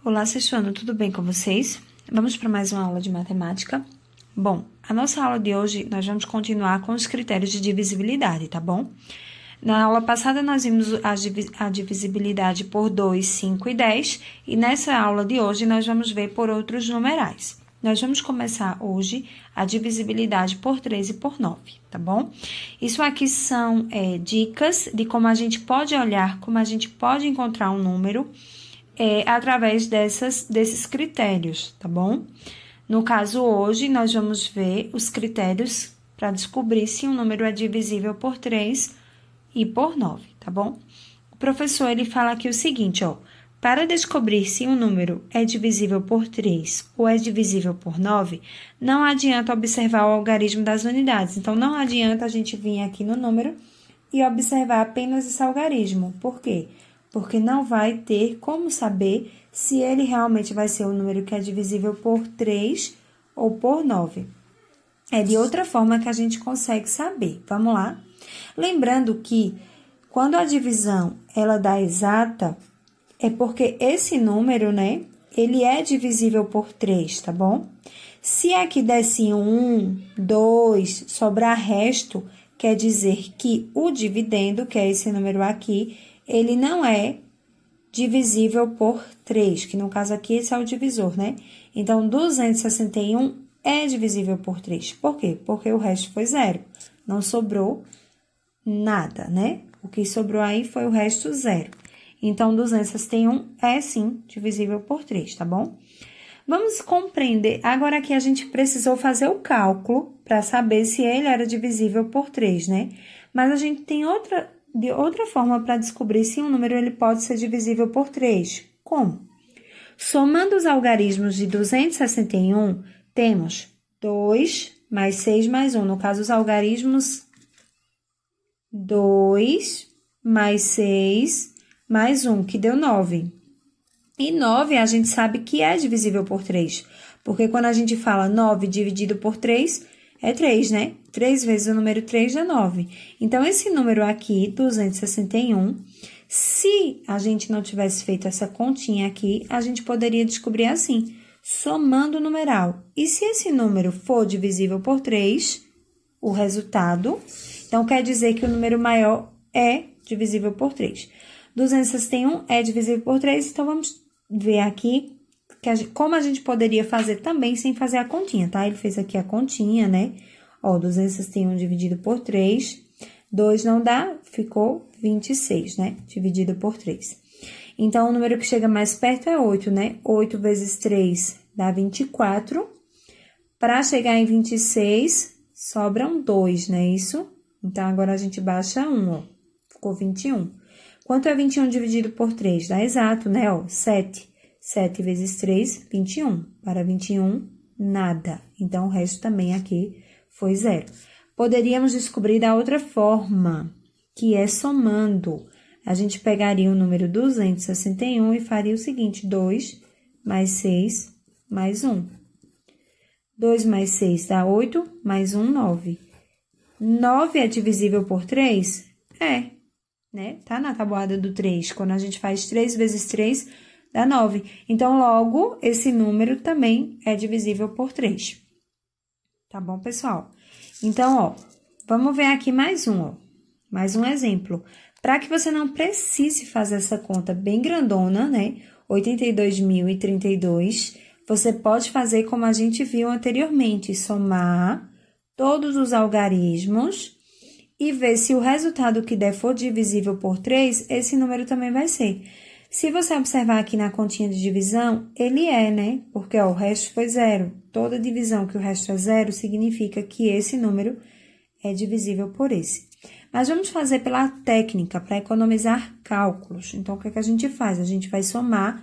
Olá, sexto ano, tudo bem com vocês? Vamos para mais uma aula de matemática? Bom, a nossa aula de hoje, nós vamos continuar com os critérios de divisibilidade, tá bom? Na aula passada, nós vimos a divisibilidade por 2, 5 e 10, e nessa aula de hoje, nós vamos ver por outros numerais. Nós vamos começar hoje a divisibilidade por 3 e por 9, tá bom? Isso aqui são dicas de como a gente pode olhar, como a gente pode encontrar um número através desses critérios, tá bom? No caso, hoje, nós vamos ver os critérios para descobrir se um número é divisível por 3 e por 9, tá bom? O professor, ele fala aqui o seguinte, ó. Para descobrir se um número é divisível por 3 ou é divisível por 9, não adianta observar o algarismo das unidades. Então, não adianta a gente vir aqui no número e observar apenas esse algarismo. Por quê? Porque não vai ter como saber se ele realmente vai ser um número que é divisível por 3 ou por 9. É de outra forma que a gente consegue saber. Vamos lá? Lembrando que quando a divisão ela dá exata, é porque esse número, né, ele é divisível por 3, tá bom? Se aqui desse 1, 2, sobrar resto, quer dizer que o dividendo, que é esse número aqui, ele não é divisível por 3, que no caso aqui esse é o divisor, né? Então, 261 é divisível por 3. Por quê? Porque o resto foi zero. Não sobrou nada, né? O que sobrou aí foi o resto zero. Então, 261 é, sim, divisível por 3, tá bom? Vamos compreender. Agora aqui a gente precisou fazer o cálculo para saber se ele era divisível por 3, né? Mas a gente tem outra forma para descobrir se um número ele pode ser divisível por 3. Como? Somando os algarismos de 261, temos 2 mais 6 mais 1. No caso, os algarismos 2 mais 6 mais 1, que deu 9. E 9 a gente sabe que é divisível por 3, porque quando a gente fala 9 dividido por 3, é 3, né? 3 vezes o número 3 dá 9. Então, esse número aqui, 261, se a gente não tivesse feito essa continha aqui, a gente poderia descobrir assim, somando o numeral. E se esse número for divisível por 3, o resultado, então quer dizer que o número maior é divisível por 3. 261 é divisível por 3, então vamos ver aqui como a gente poderia fazer também sem fazer a continha, tá? Ele fez aqui a continha, né? Ó, 261 dividido por 3, 2 não dá, ficou 26, né? Dividido por 3. Então, o número que chega mais perto é 8, né? 8 vezes 3 dá 24. Para chegar em 26, sobram 2, né? Isso? Então, agora a gente baixa 1, ó. Ficou 21. Quanto é 21 dividido por 3? Dá exato, né? Ó, 7. 7 vezes 3, 21. Para 21, nada. Então, o resto também aqui foi zero. Poderíamos descobrir da outra forma, que é somando. A gente pegaria o número 261 e faria o seguinte, 2 mais 6 mais 1. 2 mais 6 dá 8, mais 1, 9. 9 é divisível por 3? É, né? Tá na tabuada do 3. Quando a gente faz 3 vezes 3, dá 9. Então, logo, esse número também é divisível por 3. Tá bom, pessoal? Então, ó, vamos ver aqui mais um, ó. Mais um exemplo. Para que você não precise fazer essa conta bem grandona, né? 82.032, você pode fazer como a gente viu anteriormente, somar todos os algarismos e ver se o resultado que der for divisível por 3, esse número também vai ser. Se você observar aqui na continha de divisão, ele é, né? Porque, ó, o resto foi zero. Toda divisão que o resto é zero significa que esse número é divisível por esse. Mas vamos fazer pela técnica, para economizar cálculos. Então, o que é que a gente faz? A gente vai somar,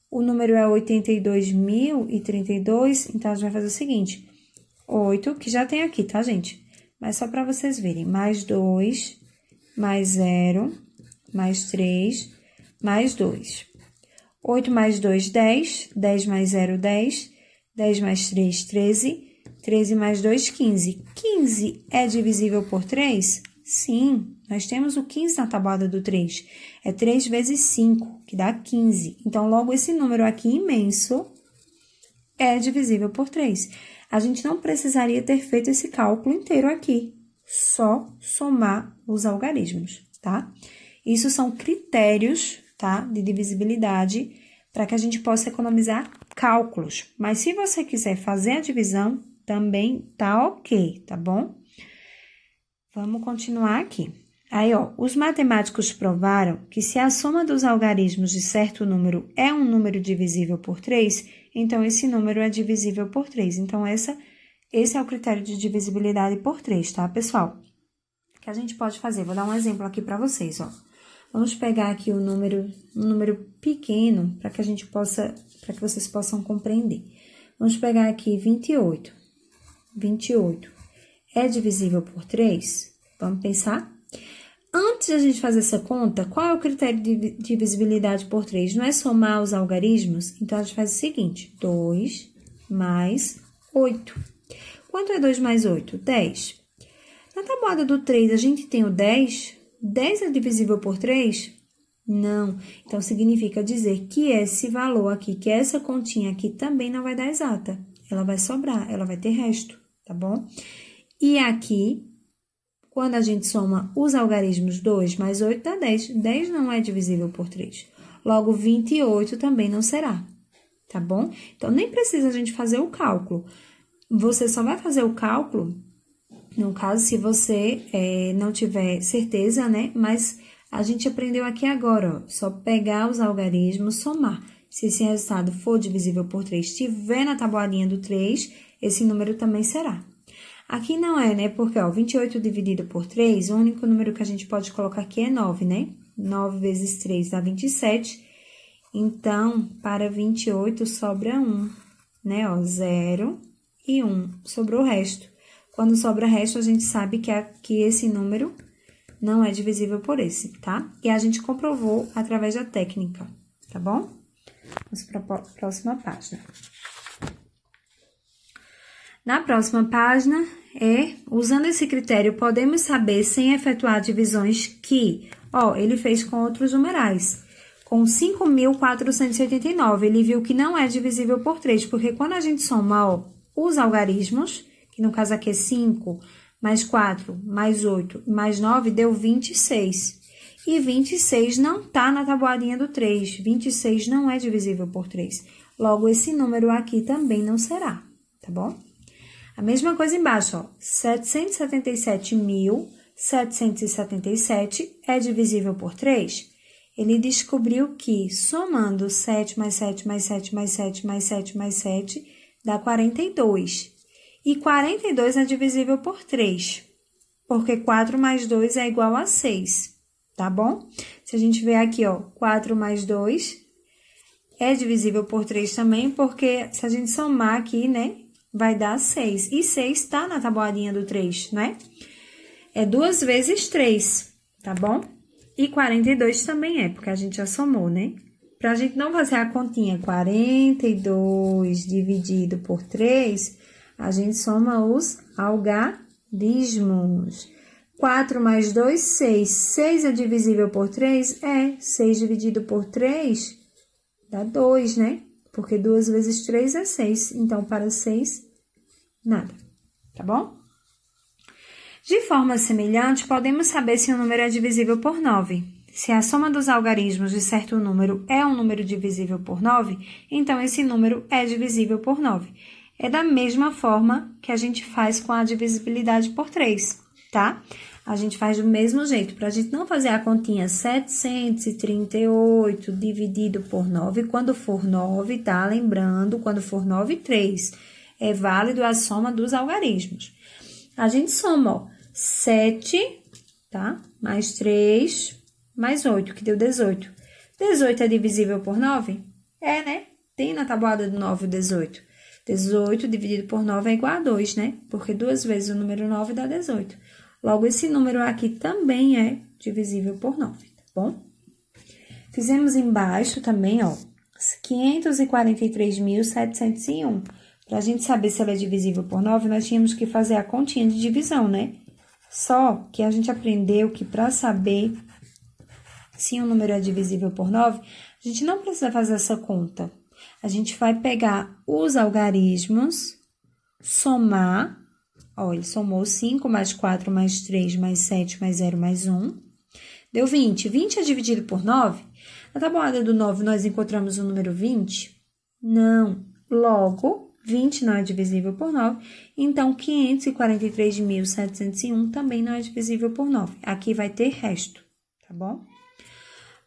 o número é 82.032, então a gente vai fazer o seguinte, 8, que já tem aqui, tá, gente? Mas só para vocês verem, mais 2, mais 0, mais 3, mais 2. 8 mais 2, 10. 10 mais 0, 10. 10 mais 3, 13. 13 mais 2, 15. 15 é divisível por 3? Sim, Nós temos o 15 na tabuada do 3. É 3 vezes 5, que dá 15. Então, logo, esse número aqui imenso é divisível por 3. A gente não precisaria ter feito esse cálculo inteiro aqui. Só somar os algarismos, tá? Isso são critérios, tá? De divisibilidade, para que a gente possa economizar cálculos. Mas se você quiser fazer a divisão, também tá ok, tá bom? Vamos continuar aqui. Aí, ó, os matemáticos provaram que se a soma dos algarismos de certo número é um número divisível por 3, então esse número é divisível por 3. Então, esse é o critério de divisibilidade por 3, tá, pessoal? Que a gente pode fazer, vou dar um exemplo aqui para vocês, ó. Vamos pegar aqui um número pequeno para que para que vocês possam compreender. Vamos pegar aqui 28. 28 é divisível por 3? Vamos pensar? Antes de a gente fazer essa conta, qual é o critério de divisibilidade por 3? Não é somar os algarismos? Então, a gente faz o seguinte, 2 mais 8. Quanto é 2 mais 8? 10. Na tabuada do 3, a gente tem o 10. 10 é divisível por 3? Não. Então, significa dizer que esse valor aqui, que essa continha aqui também não vai dar exata. Ela vai sobrar, ela vai ter resto, tá bom? E aqui, quando a gente soma os algarismos 2 mais 8 dá 10. 10 não é divisível por 3. Logo, 28 também não será, tá bom? Então, nem precisa a gente fazer o cálculo. Você só vai fazer o cálculo, no caso, se você não tiver certeza, né? Mas a gente aprendeu aqui agora, ó, só pegar os algarismos, somar. Se esse resultado for divisível por 3, estiver na tabuadinha do 3, esse número também será. Aqui não é, né? Porque, ó, 28 dividido por 3, o único número que a gente pode colocar aqui é 9, né? 9 vezes 3 dá 27. Então, para 28 sobra 1, né? Ó, 0 e 1. Sobrou o resto. Quando sobra resto, a gente sabe que esse número não é divisível por esse, tá? E a gente comprovou através da técnica, tá bom? Vamos para a próxima página. Na próxima página, usando esse critério, podemos saber, sem efetuar divisões, que, ó, ele fez com outros numerais. Com 5.489, ele viu que não é divisível por 3, porque quando a gente soma, ó, os algarismos, que no caso aqui é 5, mais 4, mais 8, mais 9, deu 26. E 26 não tá na tabuadinha do 3. 26 não é divisível por 3. Logo, esse número aqui também não será, tá bom? A mesma coisa embaixo, ó. 777.777 é divisível por 3? Ele descobriu que, somando 7 mais 7 mais 7 mais 7 mais 7 mais 7, dá 42. E 42 é divisível por 3, porque 4 mais 2 é igual a 6, tá bom? Se a gente ver aqui, ó, 4 mais 2 é divisível por 3 também, porque se a gente somar aqui, né, vai dar 6. E 6 tá na tabuadinha do 3, né? É 2 vezes 3, tá bom? E 42 também é, porque a gente já somou, né? Pra gente não fazer a continha 42 dividido por 3... a gente soma os algarismos. 4 mais 2, 6. 6 é divisível por 3? É. 6 dividido por 3 dá 2, né? Porque 2 vezes 3 é 6. Então, para 6, nada. Tá bom? De forma semelhante, podemos saber se um número é divisível por 9. Se a soma dos algarismos de certo número é um número divisível por 9, então esse número é divisível por 9. É da mesma forma que a gente faz com a divisibilidade por 3, tá? A gente faz do mesmo jeito, para a gente não fazer a continha 738 dividido por 9, quando for 9, tá? Lembrando, quando for 9, 3. É válido a soma dos algarismos. A gente soma, ó, 7, tá? Mais 3, mais 8, que deu 18. 18 é divisível por 9? É, né? Tem na tabuada do 9 o 18. 18 dividido por 9 é igual a 2, né? Porque 2 vezes o número 9 dá 18. Logo, esse número aqui também é divisível por 9, tá bom? Fizemos embaixo também, ó, 543.701. Para a gente saber se ela é divisível por 9, nós tínhamos que fazer a continha de divisão, né? Só que a gente aprendeu que para saber se um número é divisível por 9, a gente não precisa fazer essa conta. A gente vai pegar os algarismos, somar. Ó, ele somou 5 mais 4 mais 3 mais 7 mais 0 mais 1. Deu 20. 20 é dividido por 9? Na tabuada do 9, nós encontramos o número 20? Não. Logo, 20 não é divisível por 9. Então, 543.701 também não é divisível por 9. Aqui vai ter resto, tá bom?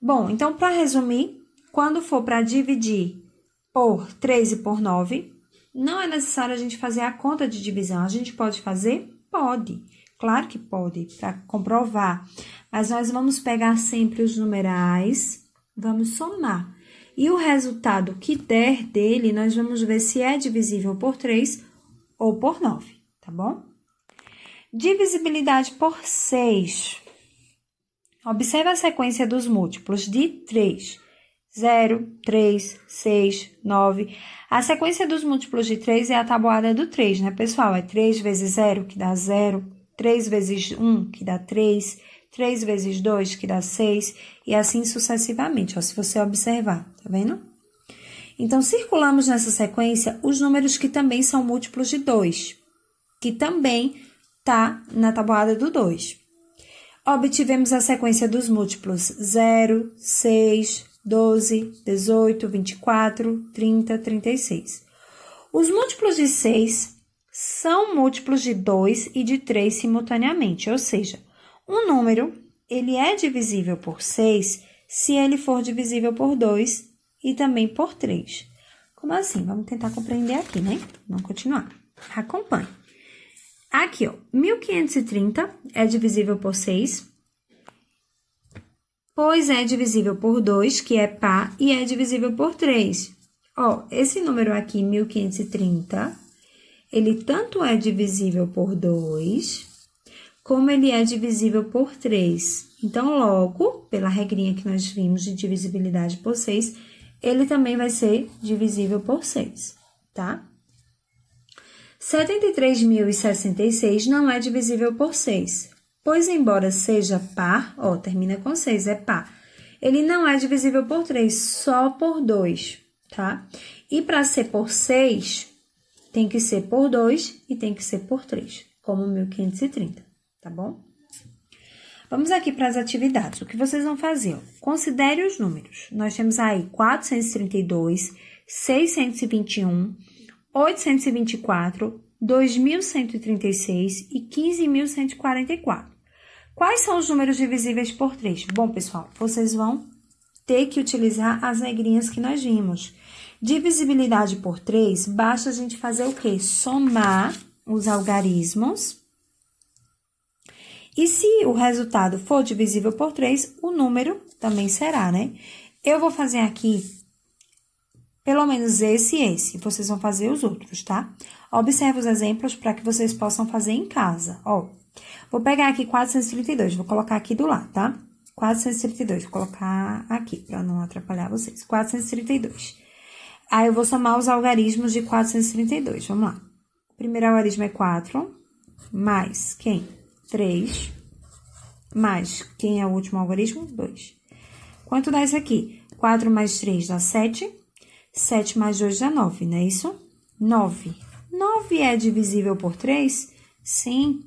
Bom, então, para resumir, quando for para dividir por 3 e por 9, não é necessário a gente fazer a conta de divisão. A gente pode fazer? Pode. Claro que pode, para comprovar. Mas nós vamos pegar sempre os numerais, vamos somar. E o resultado que der dele, nós vamos ver se é divisível por 3 ou por 9, tá bom? Divisibilidade por 6. Observe a sequência dos múltiplos de 3. 0, 3, 6, 9. A sequência dos múltiplos de 3 é a tabuada do 3, né, pessoal? É 3 vezes 0, que dá 0. 3 vezes 1, que dá 3. 3 vezes 2, que dá 6. E assim sucessivamente, ó, se você observar, tá vendo? Então, circulamos nessa sequência os números que também são múltiplos de 2, que também tá na tabuada do 2. Obtivemos a sequência dos múltiplos 0, 6, 12, 18, 24, 30, 36. Os múltiplos de 6 são múltiplos de 2 e de 3 simultaneamente, ou seja, um número, ele é divisível por 6 se ele for divisível por 2 e também por 3. Como assim? Vamos tentar compreender aqui, né? Vamos continuar. Acompanhe. Aqui, ó, 1530 é divisível por 6, pois é divisível por 2, que é par, e é divisível por 3. Ó, esse número aqui, 1530, ele tanto é divisível por 2, como ele é divisível por 3. Então, logo, pela regrinha que nós vimos de divisibilidade por 6, ele também vai ser divisível por 6, tá? 73.066 não é divisível por 6, pois embora seja par, ó, termina com 6, é par, ele não é divisível por 3, só por 2, tá? E para ser por 6, tem que ser por 2 e tem que ser por 3, como 1530, tá bom? Vamos aqui para as atividades. O que vocês vão fazer? Ó, considere os números. Nós temos aí 432, 621, 824, 2.136 e 15.144. Quais são os números divisíveis por 3? Bom, pessoal, vocês vão ter que utilizar as regrinhas que nós vimos. Divisibilidade por 3, basta a gente fazer o quê? Somar os algarismos. E se o resultado for divisível por 3, o número também será, né? Eu vou fazer aqui pelo menos esse e esse. Vocês vão fazer os outros, tá? Observe os exemplos para que vocês possam fazer em casa. Ó, vou pegar aqui 432, vou colocar aqui do lado, tá? 432, vou colocar aqui para não atrapalhar vocês. 432. Aí, eu vou somar os algarismos de 432. Vamos lá. O primeiro algarismo é 4, mais quem? 3, mais quem é o último algarismo? 2. Quanto dá isso aqui? 4 mais 3 dá 7. 7 mais 2 dá 9, não é isso? 9. 9 é divisível por 3? Sim,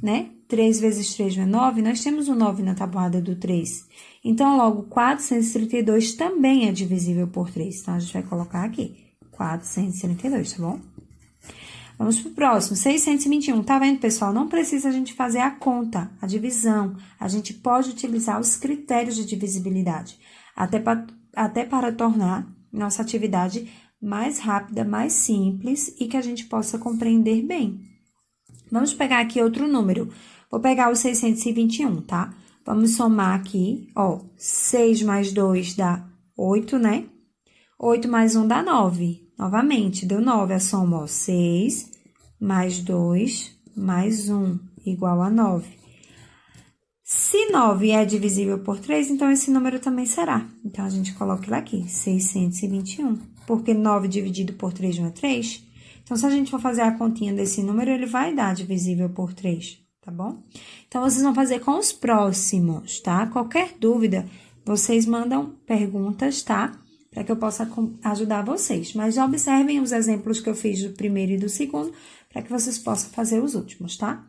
né? 3 vezes 3 não é 9? Nós temos o 9 na tabuada do 3. Então, logo, 432 também é divisível por 3. Então, a gente vai colocar aqui, 432, tá bom? Vamos pro próximo, 621. Tá vendo, pessoal? Não precisa a gente fazer a conta, a divisão. A gente pode utilizar os critérios de divisibilidade, até para tornar nossa atividade mais rápida, mais simples e que a gente possa compreender bem. Vamos pegar aqui outro número. Vou pegar o 621, tá? Vamos somar aqui, ó, 6 mais 2 dá 8, né? 8 mais 1 dá 9. Novamente, deu 9 a soma, ó, 6 mais 2 mais 1 igual a 9. Se 9 é divisível por 3, então esse número também será. Então, a gente coloca ele aqui, 621. Porque 9 dividido por 3 não é 3? Então, se a gente for fazer a continha desse número, ele vai dar divisível por 3, tá tá bom? Então, vocês vão fazer com os próximos, tá? Qualquer dúvida, vocês mandam perguntas, tá? Para que eu possa ajudar vocês. Mas já observem os exemplos que eu fiz do primeiro e do segundo, para que vocês possam fazer os últimos, tá?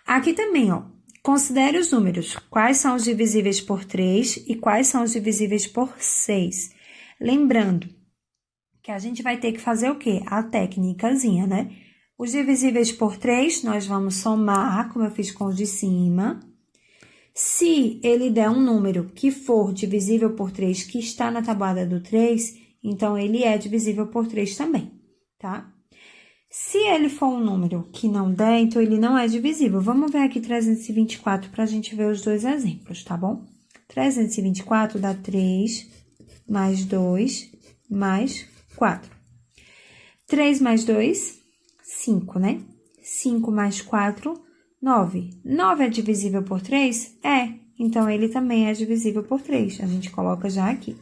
Aqui também, ó, considere os números. Quais são os divisíveis por 3 e quais são os divisíveis por 6. Lembrando que a gente vai ter que fazer o quê? A técnicazinha, né? Os divisíveis por 3, nós vamos somar, como eu fiz com os de cima. Se ele der um número que for divisível por 3, que está na tabuada do 3, então ele é divisível por 3 também, tá? Se ele for um número que não der, então ele não é divisível. Vamos ver aqui 324 para a gente ver os dois exemplos, tá bom? 324 dá 3 mais 2 mais 4. 3 mais 2, 5, né? 5 mais 4, 9. 9 é divisível por 3? É. Então, ele também é divisível por 3. A gente coloca já aqui.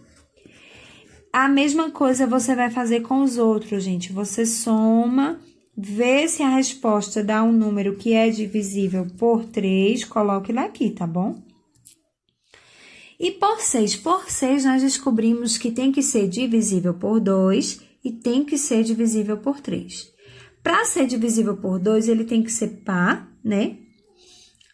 A mesma coisa você vai fazer com os outros, gente. Você soma, vê se a resposta dá um número que é divisível por 3, coloque ele aqui, tá bom? E por 6? Por 6, nós descobrimos que tem que ser divisível por 2 e tem que ser divisível por 3. Para ser divisível por 2, ele tem que ser par, né?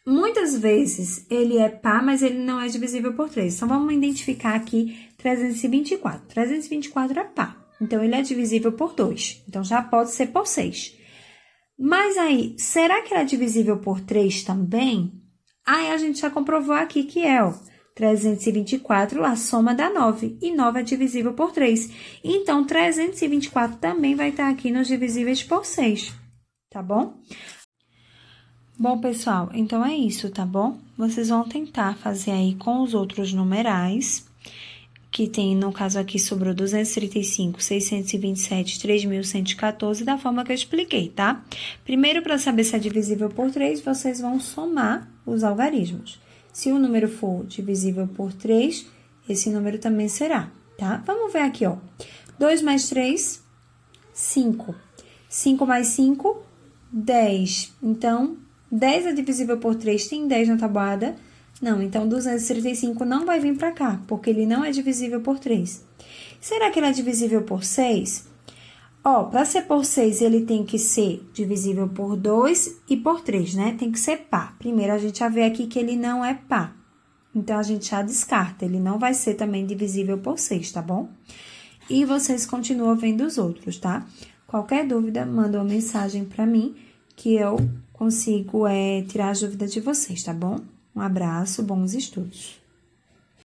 Muitas vezes ele é par, mas ele não é divisível por 3. Então, vamos identificar aqui 324. 324 é par, então ele é divisível por 2. Então, já pode ser por 6. Mas aí, será que ele é divisível por 3 também? Aí, a gente já comprovou aqui que é, ó. 324, a soma dá 9, e 9 é divisível por 3. Então, 324 também vai estar aqui nos divisíveis por 6, tá bom? Bom, pessoal, então é isso, tá bom? Vocês vão tentar fazer aí com os outros numerais, que tem, no caso aqui, sobrou 235, 627, 3.114, da forma que eu expliquei, tá? Primeiro, para saber se é divisível por 3, vocês vão somar os algarismos. Se o número for divisível por 3, esse número também será, tá? Vamos ver aqui, ó. 2 mais 3, 5. 5 mais 5, 10. Então, 10 é divisível por 3, tem 10 na tabuada? Não, então 235 não vai vir para cá, porque ele não é divisível por 3. Será que ele é divisível por 6? Ó, para ser por 6, ele tem que ser divisível por 2 e por 3, né? Tem que ser par. Primeiro, a gente já vê aqui que ele não é par. Então, a gente já descarta. Ele não vai ser também divisível por 6, tá bom? E vocês continuam vendo os outros, tá? Qualquer dúvida, manda uma mensagem para mim, que eu consigo tirar as dúvidas de vocês, tá bom? Um abraço, bons estudos.